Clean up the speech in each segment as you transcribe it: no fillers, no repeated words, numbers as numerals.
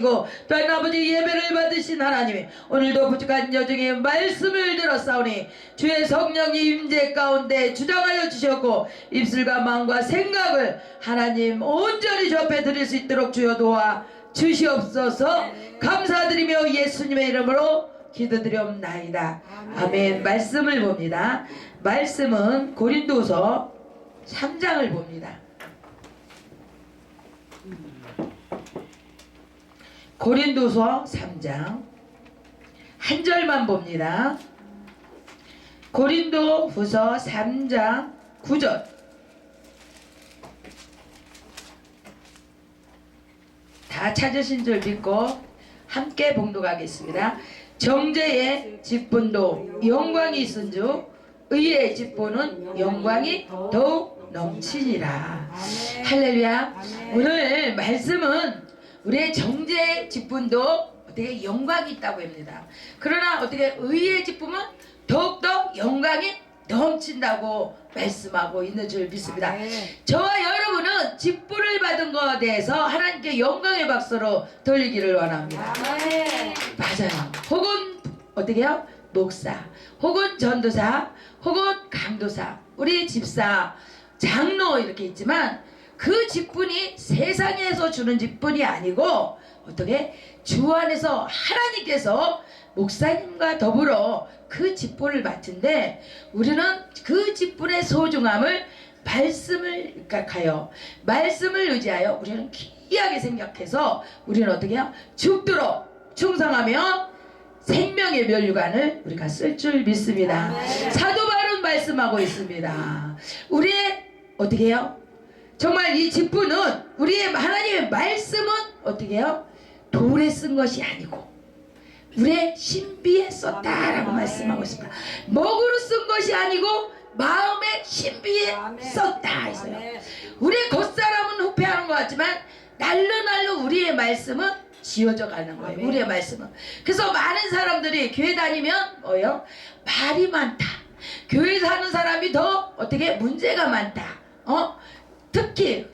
또한 아버지 예배를 받으신 하나님이 오늘도 부족한 여중에 말씀을 들었사오니 주의 성령이 임재 가운데 주장하여 주셨고 입술과 마음과 생각을 하나님 온전히 접해 드릴 수 있도록 주여 도와 주시옵소서. 감사드리며 예수님의 이름으로 기도드리옵나이다. 아멘. 말씀을 봅니다. 말씀은 고린도서 3장을 봅니다. 고린도서 3장 한 절만 봅니다. 고린도후서 3장 9절. 다 찾으신 줄 믿고 함께 봉독하겠습니다. 정죄의 직분도 영광이 있은즉 의의 직분은 영광이 더욱 넘치니라. 할렐루야. 오늘 말씀은 우리의 정죄의 직분도 어떻게 영광이 있다고 합니다. 그러나 어떻게 의의 직분은 더욱더 영광이 넘친다고 말씀하고 있는 줄 믿습니다. 저와 여러분은 직분을 받은 것에 대해서 하나님께 영광의 박수로 돌리기를 원합니다. 맞아요. 혹은 어떻게 해요? 목사, 혹은 전도사, 혹은 강도사, 우리 집사, 장로 이렇게 있지만 그 직분이 세상에서 주는 직분이 아니고 어떻게 주 안에서 하나님께서 목사님과 더불어 그 직분을 맡은데 우리는 그 직분의 소중함을 말씀을 입각하여 말씀을 의지하여 우리는 귀하게 생각해서 우리는 어떻게 해요? 죽도록 충성하며 생명의 면류관을 우리가 쓸 줄 믿습니다. 사도 바울은 말씀하고 있습니다. 우리의 어떻게 해요? 정말 이 직분은 우리의 하나님의 말씀은 어떻게 해요? 돌에 쓴 것이 아니고 우리의 신비에 썼다라고 말씀하고 있습니다. 먹으로 쓴 것이 아니고 마음의 신비에 썼다 했어요. 우리의 겉사람은 후패하는 것 같지만 날로 우리의 말씀은 지어져 가는 거예요. 우리의 말씀은. 그래서 많은 사람들이 교회 다니면 뭐예요? 말이 많다. 교회 사는 사람이 더 어떻게 문제가 많다. 특히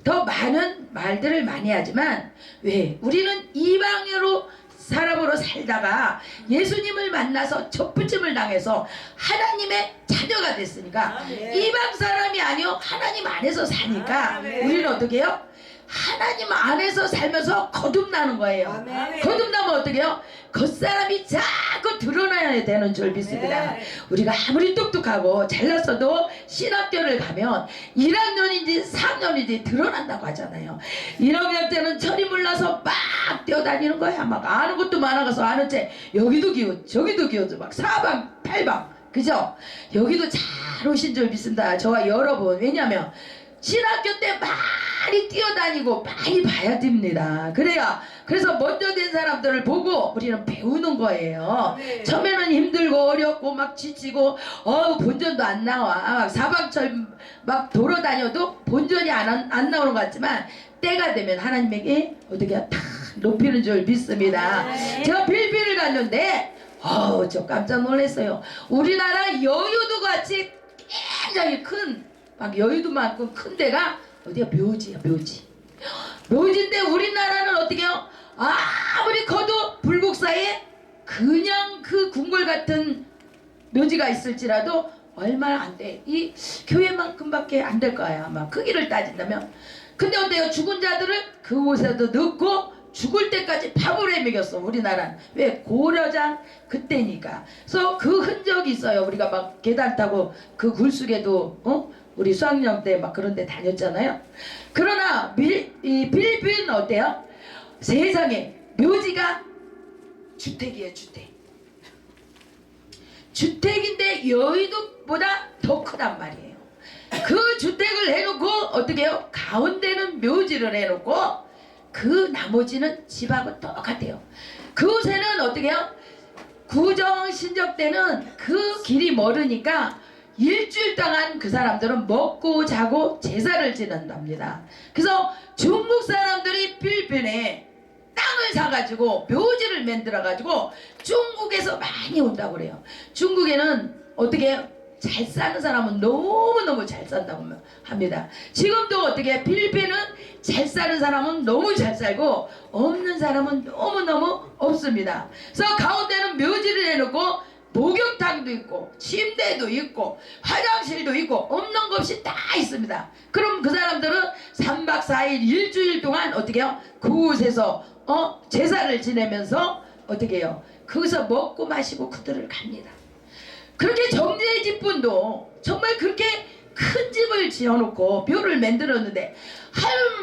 더 많은 말들을 많이 하지만 왜? 우리는 이방인으로 사람으로 살다가 예수님을 만나서 접붙임을 당해서 하나님의 자녀가 됐으니까 이방 사람이 아니요 하나님 안에서 사니까 우리는 어떻게 해요? 하나님 안에서 살면서 거듭나는 거예요. 거듭나면 어떻게 해요? 겉사람이 자꾸 드러나야 되는 줄 믿습니다. 우리가 아무리 똑똑하고 잘났어도 신학교를 가면 1학년인지 4학년인지 드러난다고 하잖아요. 1학년 때는 철이 몰라서 막 뛰어다니는 거야. 막 아는 것도 많아가서 아는 채 여기도 기웃 저기도 기웃 막 사방 팔방 그죠? 여기도 잘 오신 줄 믿습니다. 저와 여러분. 왜냐면 신학교 때 많이 뛰어다니고 많이 봐야 됩니다. 그래서 먼저 된 사람들을 보고 우리는 배우는 거예요. 처음에는 힘들고 어렵고 막 지치고 본전도 안 나와. 막 사방철 막 돌아다녀도 본전이 안 나오는 것 같지만 때가 되면 하나님에게 어떻게 다 높이는 줄 믿습니다. 제가 필리핀을 갔는데 저 깜짝 놀랐어요. 우리나라 여유도 같이 굉장히 큰 막 여유도 많고 큰 데가 어디야? 묘지야. 묘지인데 우리나라는 어떻게 해요? 아무리 커도 불국사에 그냥 그 궁궐 같은 묘지가 있을지라도 얼마 안 돼. 이 교회만큼밖에 안 될 거야. 아마 크기를 따진다면. 근데 어때요? 죽은 자들을 그곳에도 넣고 죽을 때까지 밥을 해 먹였어. 우리나라는. 왜? 고려장 그때니까. 그래서 그 흔적이 있어요. 우리가 막 계단 타고 그 굴속에도 우리 수학여행 때 막 그런 데 다녔잖아요. 그러나 이 필리핀은 어때요? 세상에 묘지가 주택이에요. 주택인데 여의도보다 더 크단 말이에요. 그 주택을 해놓고 어떻게 해요? 가운데는 묘지를 해놓고 그 나머지는 집하고 똑같아요. 그곳에는 어떻게 해요? 구정 신적 때는 그 길이 멀으니까 일주일 동안 그 사람들은 먹고 자고 제사를 지낸답니다. 그래서 중국 사람들이 필리핀에 땅을 사가지고 묘지를 만들어가지고 중국에서 많이 온다고 그래요. 중국에는 어떻게 잘 사는 사람은 너무너무 잘 산다고 합니다. 지금도 어떻게 필리핀은 잘 사는 사람은 너무 잘 살고 없는 사람은 너무너무 없습니다. 그래서 가운데는 묘지를 해놓고 목욕탕도 있고 침대도 있고 화장실도 있고 없는 것 없이 다 있습니다. 그럼 그 사람들은 3박 4일 일주일 동안 어떻게 해요? 그곳에서 제사를 지내면서 어떻게 해요? 거기서 먹고 마시고 그들을 갑니다. 그렇게 정제의 집분도 정말 그렇게 큰 집을 지어놓고 묘를 만들었는데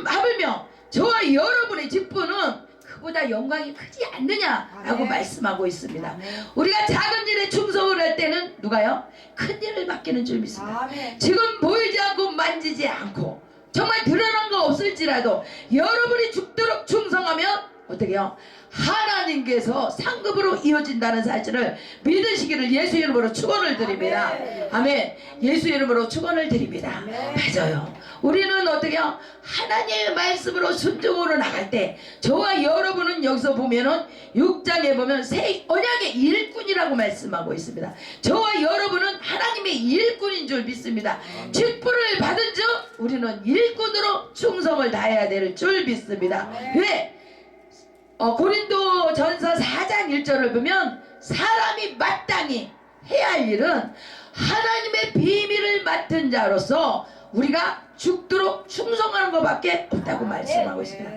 하물며 저와 여러분의 집분은 그보다 영광이 크지 않느냐라고 말씀하고 있습니다. 우리가 작은 일에 충성을 할 때는 누가요? 큰 일을 맡기는 줄 믿습니다. 지금 보이지 않고 만지지 않고 정말 드러난 거 없을지라도 여러분이 죽도록 충성하면 어떻게 해요? 하나님께서 상급으로 이어진다는 사실을 믿으시기를 예수 이름으로 축원을 드립니다. 아멘. 예수 이름으로 축원을 드립니다. 맞아요. 우리는 어떻게 해요? 하나님의 말씀으로 순종으로 나갈 때 저와 여러분은 여기서 보면은 6장에 보면 새 언약의 일꾼이라고 말씀하고 있습니다. 저와 여러분은 하나님의 일꾼인 줄 믿습니다. 직분을 받은 즉 우리는 일꾼으로 충성을 다해야 될 줄 믿습니다. 왜? 고린도 전서 4장 1절을 보면 사람이 마땅히 해야 할 일은 하나님의 비밀을 맡은 자로서 우리가 죽도록 충성하는 것밖에 없다고 말씀하고 있습니다.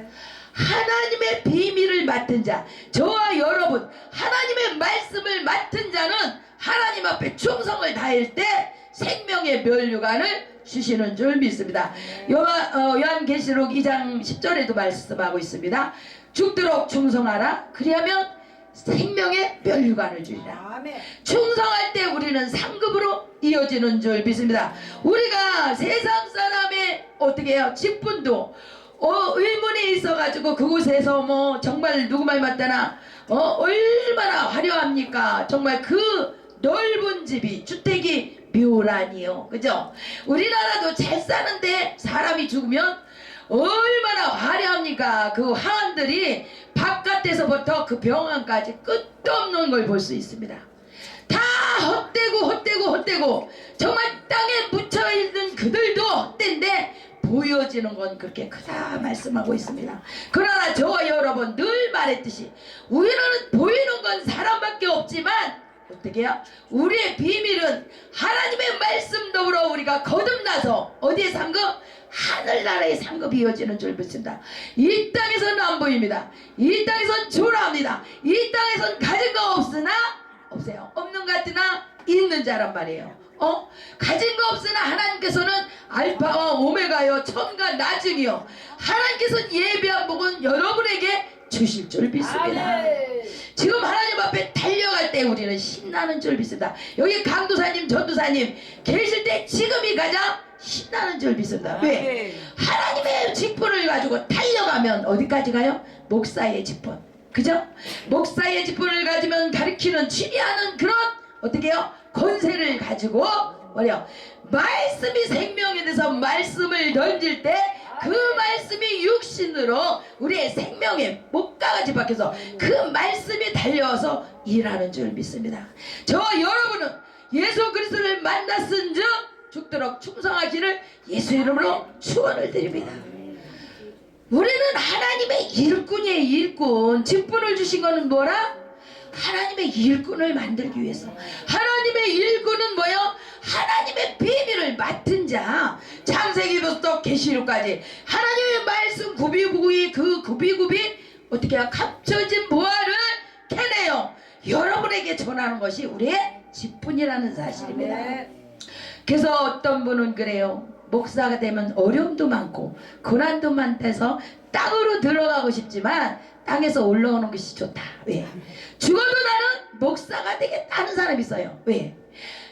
하나님의 비밀을 맡은 자, 저와 여러분 하나님의 말씀을 맡은 자는 하나님 앞에 충성을 다할 때 생명의 면류관을 주시는 줄 믿습니다. 요한계시록 2장 10절에도 말씀하고 있습니다. 죽도록 충성하라. 그리하면 생명의 면류관을 주리라. 충성할 때 우리는 상급으로 이어지는 줄 믿습니다. 우리가 세상 사람의 어떻게 해요? 직분도 의문이 있어가지고 그곳에서 뭐 정말 누구 말 맞다나 얼마나 화려합니까? 정말 그 넓은 집이 주택이 묘라니요. 그죠? 우리나라도 잘 사는데 사람이 죽으면 얼마나 화려합니까? 그 화환들이 바깥에서부터 그 병원까지 끝도 없는 걸 볼 수 있습니다. 다 헛되고 정말 땅에 묻혀있는 그들도 헛된데 보여지는 건 그렇게 크다 말씀하고 있습니다. 그러나 저와 여러분 늘 말했듯이 우리는 보이는 건 사람밖에 없지만 어떻게 해요? 우리의 비밀은 하나님의 말씀 더불어 우리가 거듭나서 어디에 상급? 하늘나라의 상급이 이어지는 줄 믿습니다. 이 땅에서는 안 보입니다. 이 땅에서는 초라합니다. 이 땅에서는 가진 거 없으나 없어요. 없는 것 같으나 있는 자란 말이에요. 가진 거 없으나 하나님께서는 알파와 오메가요 처음과 나중이요 하나님께서는 예비한 복은 여러분에게 주실 줄 믿습니다. 지금 하나님 앞에 달려갈 때 우리는 신나는 줄 믿습니다. 여기 강도사님 전도사님 계실 때 지금이 가장 신나는 줄 믿습니다. 왜? 하나님의 직분을 가지고 달려가면 어디까지 가요? 목사의 직분. 그죠? 목사의 직분을 가지면 가르치는 치리하는 그런 어떻게 해요? 권세를 가지고 뭐래요? 말씀이 생명에 대해서 말씀을 던질 때 그 말씀이 육신으로 우리의 생명의 목가같이 박혀서 그 말씀이 달려와서 일하는 줄 믿습니다. 저와 여러분은 예수 그리스도를 만났은즉 죽도록 충성하기를 예수 이름으로 축원을 드립니다. 우리는 하나님의 일꾼이에요. 일꾼. 직분을 주신 거는 뭐라? 하나님의 일꾼을 만들기 위해서. 하나님의 일꾼은 뭐요? 하나님의 비밀을 맡은 자. 창세기부터 계시록까지 하나님의 말씀 구비구비 그 구비구비 어떻게 해요? 감춰진 보화를 캐내요 여러분에게 전하는 것이 우리의 직분이라는 사실입니다. 그래서 어떤 분은 그래요. 목사가 되면 어려움도 많고 고난도 많대서 땅으로 들어가고 싶지만 땅에서 올라오는 것이 좋다. 왜? 죽어도 나는 목사가 되겠다 하는 사람이 있어요. 왜?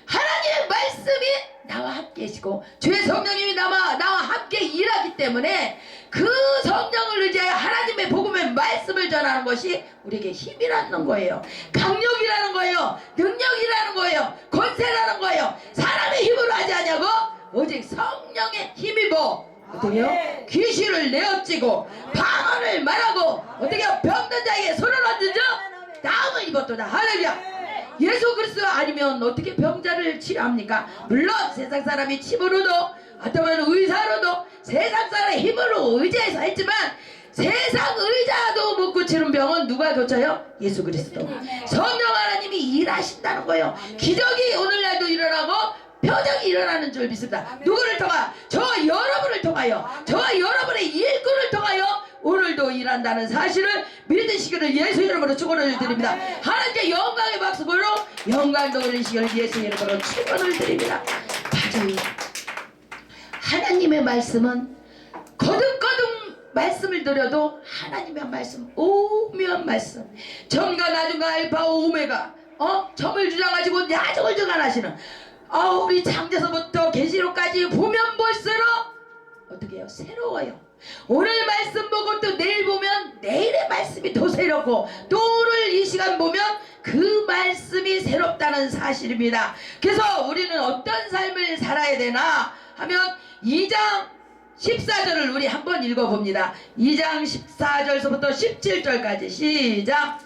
하나님의 말씀이 나와 함께 계시고 주의 성령님이 나와 함께 일하기 때문에 그 성령을 의지하여 하나님의 복음의 말씀을 전하는 것이 우리에게 힘이라는 거예요. 강력이라는 거예요. 능력이라는 거예요. 권세라는 거예요. 사람의 힘으로 하지 않냐고? 오직 성령의 힘이고 어떻게요? 귀신을 내어찌고 방언을 말하고 어떻게 병든 자에게 손을 얹은 자 나음을 입었도다. 할렐루야. 예수 그리스도 아니면 어떻게 병자를 치료합니까? 물론 세상 사람이 침으로도 어쩌면 의사로도 세상 사람의 힘으로 의지해서 했지만 세상 의자도 못 고치는 병은 누가 고쳐요? 예수 그리스도. 성령 하나님이 일하신다는 거예요. 기적이 오늘날도 일어나고 표적이 일어나는 줄 믿습니다. 누구를 통하? 저와 여러분을 통하여, 저와 여러분의 일꾼을 통하여 오늘도 일한다는 사실을 믿으시기를 예수 이름으로 축원을 드립니다. 하나님께 영광의 박수로 영광 돌리시기를 예수 이름으로 축원을 드립니다. 맞아요. 하나님의 말씀은 거듭거듭 말씀을 드려도 하나님의 말씀, 오묘한 말씀, 전과 나중과 알파 오메가, 점을 주장하시고 야적을 주관하시는 우리 창세서부터 계시록까지 보면 볼수록 어떻게 해요? 새로워요. 오늘 말씀 보고 또 내일 보면 내일의 말씀이 더 새롭고, 또 오늘 이 시간 보면 그 말씀이 새롭다는 사실입니다. 그래서 우리는 어떤 삶을 살아야 되나 하면 2장 14절을 우리 한번 읽어봅니다. 2장 14절서부터 17절까지 시작.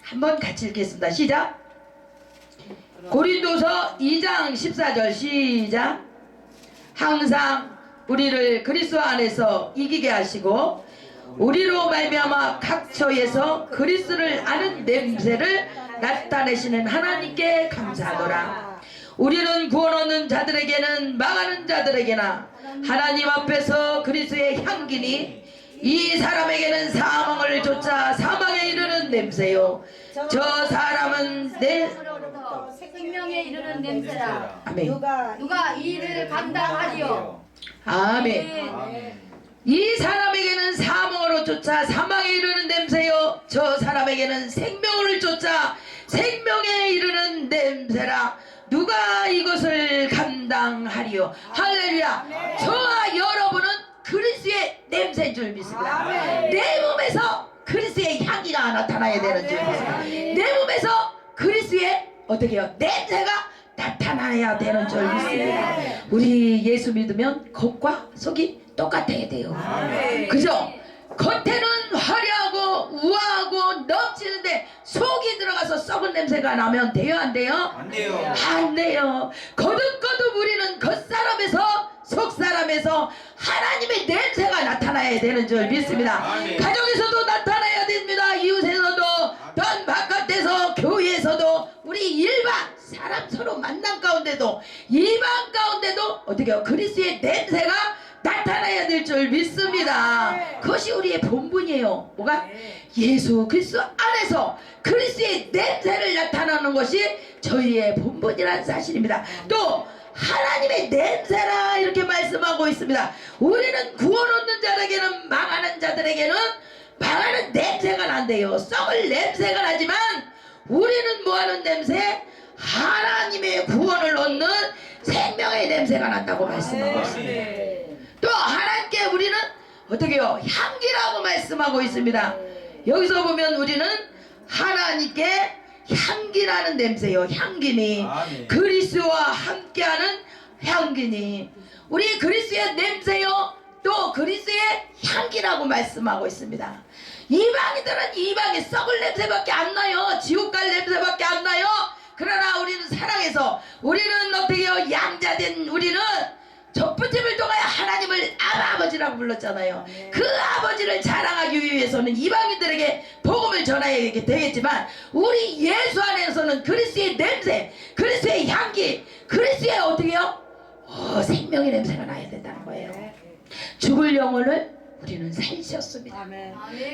한번 같이 읽겠습니다. 시작. 고린도서 2장 14절 시작. 항상 우리를 그리스도 안에서 이기게 하시고 우리로 말미암아 각 처에서 그리스도를 아는 냄새를 나타내시는 하나님께 감사하노라. 우리는 구원 얻는 자들에게는 망하는 자들에게나 하나님 앞에서 그리스도의 향기니 이 사람에게는 사망을 쫓아 사망에 이르는 냄새요 저 사람은 내 생명에 이르는 냄새라. 아멘. 누가 이 일을 감당하리요. 아멘. 이 사람에게는 사망으로 쫓아 사망에 이르는 냄새요 저 사람에게는 생명을 쫓아 생명에 이르는 냄새라. 누가 이것을 감당하리요. 할렐루야. 저와 여러분은 그리스도의 냄새인 줄 믿습니다. 내 몸에서 그리스도의 향기가 나타나야 되는 줄 믿습니다. 내 몸에서 그리스도의 어떻게 해요? 냄새가 나타나야 되는 줄 믿습니다. 우리 예수 믿으면 겉과 속이 똑같아야 돼요. 그죠? 겉에는 화려하고 우아하고 넘치는데 속이 들어가서 썩은 냄새가 나면 돼요? 안 돼요? 안 돼요. 안 돼요. 거듭거듭 우리는 겉사람에서 속사람에서 하나님의 냄새가 나타나야 되는 줄 믿습니다. 아멘. 가정에서도 나타나야 됩니다. 이웃에서도 단 바깥에서 교회에서도 우리 일반 사람 서로 만남 가운데도 이방 가운데도 어떻게 해요? 그리스도의 냄새가 나타나야 될 줄 믿습니다. 그것이 우리의 본분이에요. 뭐가? 예수 그리스도 안에서 그리스도의 냄새를 나타나는 것이 저희의 본분이라는 사실입니다. 또 하나님의 냄새라 이렇게 말씀하고 있습니다. 우리는 구원 얻는 자에게는 망하는 자들에게는 망하는 냄새가 난대요. 썩을 냄새가 나지만 우리는 뭐하는 냄새? 하나님의 구원을 얻는 생명의 냄새가 난다고 말씀하고 있습니다. 또 하나님께 우리는 어떻게 해요? 향기라고 말씀하고 있습니다. 여기서 보면 우리는 하나님께 향기라는 냄새요. 향기니 아멘. 그리스도와 함께하는 향기니 우리 그리스도의 냄새요 또 그리스도의 향기라고 말씀하고 있습니다. 이방인들은 이방의 썩을 냄새밖에 안 나요. 지옥 갈 냄새밖에 안 나요. 그러나 우리는 사랑해서 우리는 어떻게 해요? 양자된 우리는 첫 번째를 통하여 하나님을 아버지라고 불렀잖아요. 그 아버지를 자랑하기 위해서는 이방인들에게 복음을 전해야 되겠지만 우리 예수 안에서는 그리스도의 냄새, 그리스도의 향기, 그리스도의 어떻게 해요? 생명의 냄새가 나야 된다는 거예요. 죽을 영혼을 우리는 살리셨습니다.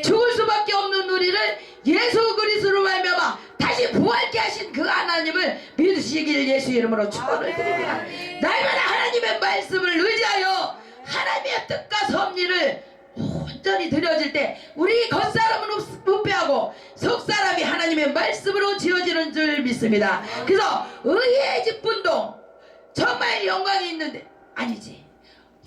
죽을 수밖에 없는 우리를 예수 그리스도로 말미암아 다시 부활케 하신 그 하나님을 믿으시길 예수 이름으로 축원을 드립니다. 날마다 하나님의 말씀을 의지하여 하나님의 뜻과 섭리를 온전히 드려질 때 우리 겉사람은 부패하고 속사람이 하나님의 말씀으로 지어지는 줄 믿습니다. 그래서 의의 직분도 정말 영광이 있는데 아니지,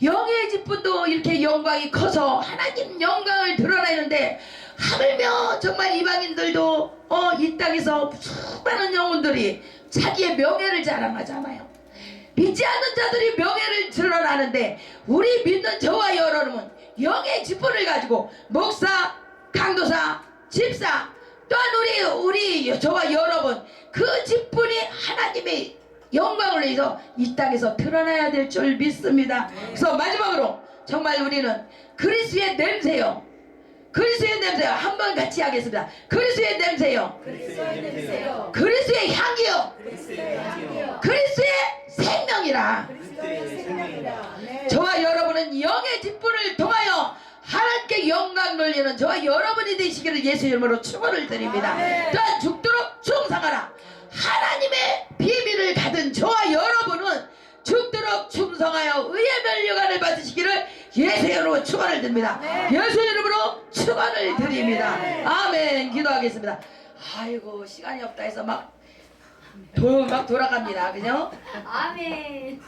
영의 직분도 이렇게 영광이 커서 하나님 영광을 드러내는데 하물며 정말 이방인들도 이 땅에서 수많은 영혼들이 자기의 명예를 자랑하잖아요. 믿지 않는 자들이 명예를 드러나는데 우리 믿는 저와 여러분은 영의 직분을 가지고 목사, 강도사, 집사 또한 우리 저와 여러분 그 직분이 하나님의 영광을 위해서 이 땅에서 드러나야 될 줄 믿습니다. 그래서 마지막으로 정말 우리는 그리스도의 냄새요. 그리스도의 냄새요. 한번 같이 하겠습니다. 그리스도의 냄새요. 그리스도의 냄새요. 그리스도의 향기요. 그리스도의 향기요. 그리스도의 생명이라. 그리스도의 생명이라. 네. 저와 여러분은 영의 직분을 통하여 하나님께 영광 돌리는 저와 여러분이 되시기를 예수 이름으로 축원을 드립니다. 또한 죽도록 충성하라. 하나님의 비밀을 가진 저와 여러분은 죽도록 충성하여 의의 멸류관을 받으시기를 예수 이름으로 축원을 드립니다. 예수 이름으로 축원을 드립니다. 아멘. 기도하겠습니다. 아이고 시간이 없다 해서 막 돌아갑니다. 그죠? 아멘.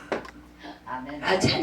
아멘. 찬양